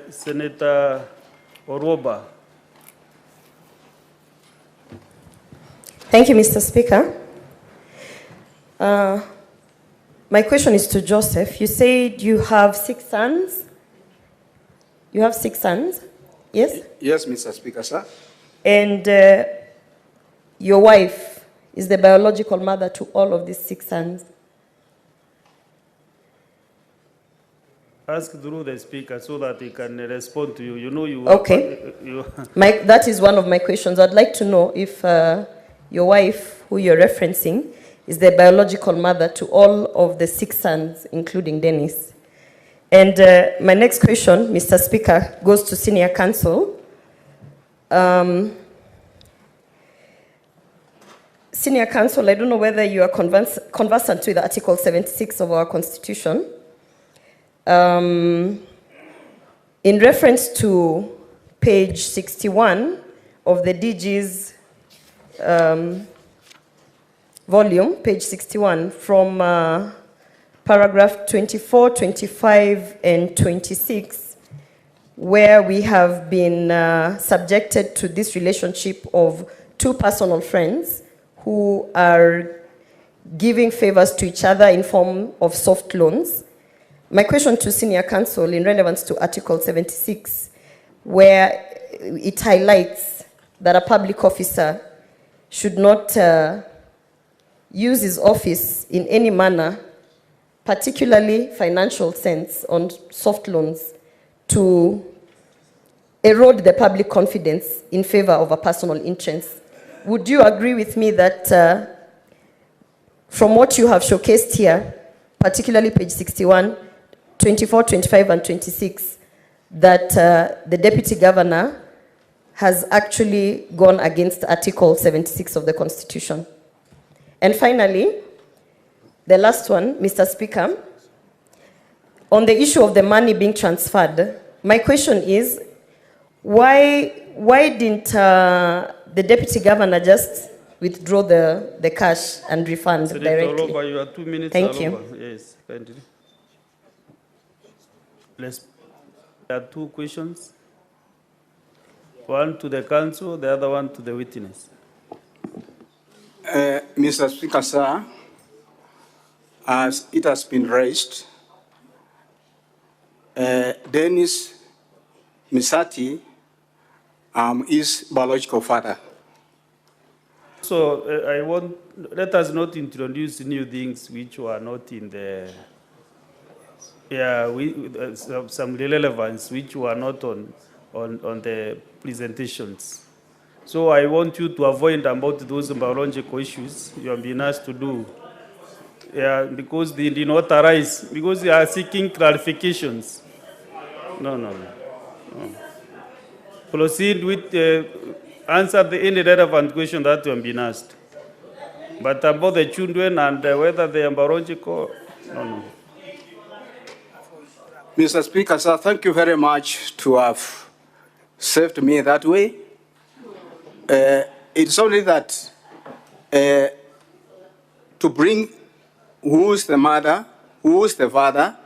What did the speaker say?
Senator Oroba. Thank you, Mr. Speaker. My question is to Joseph. You said you have 6 sons. You have 6 sons, yes? Yes, Mr. Speaker, sir. And your wife is the biological mother to all of these 6 sons. Ask through the speaker so that he can respond to you. You know you. Okay. That is one of my questions. I'd like to know if your wife, who you're referencing, is the biological mother to all of the 6 sons, including Denis. And my next question, Mr. Speaker, goes to Senior Counsel. Senior Counsel, I don't know whether you are conversant with Article 76 of our Constitution. In reference to page 61 of the DG's volume, page 61, from paragraph 24, 25, and 26, where we have been subjected to this relationship of 2 personal friends who are giving favors to each other in form of soft loans. My question to Senior Counsel in relevance to Article 76, where it highlights that a public officer should not use his office in any manner, particularly financial sense, on soft loans to erode the public confidence in favor of a personal interest. Would you agree with me that from what you have showcased here, particularly page 61, 24, 25, and 26, that the Deputy Governor has actually gone against Article 76 of the Constitution? And finally, the last one, Mr. Speaker, on the issue of the money being transferred, my question is, why didn't the Deputy Governor just withdraw the cash and refund directly? Oroba, you are 2 minutes. Thank you. Yes, kindly. There are 2 questions. One to the council, the other one to the witness. Mr. Speaker, sir, as it has been raised, Denis Misati is biological father. So let us not introduce new things which were not in the, some relevance which were not on the presentations. So I want you to avoid about those biological issues you have been asked to do. Yeah, because they did not arise, because they are seeking clarifications. No. Proceed with answer any relevant question that you have been asked. But about the children and whether they are biological, no. Mr. Speaker, sir, thank you very much to have saved me that way. It's only that to bring who's the mother, who's the father,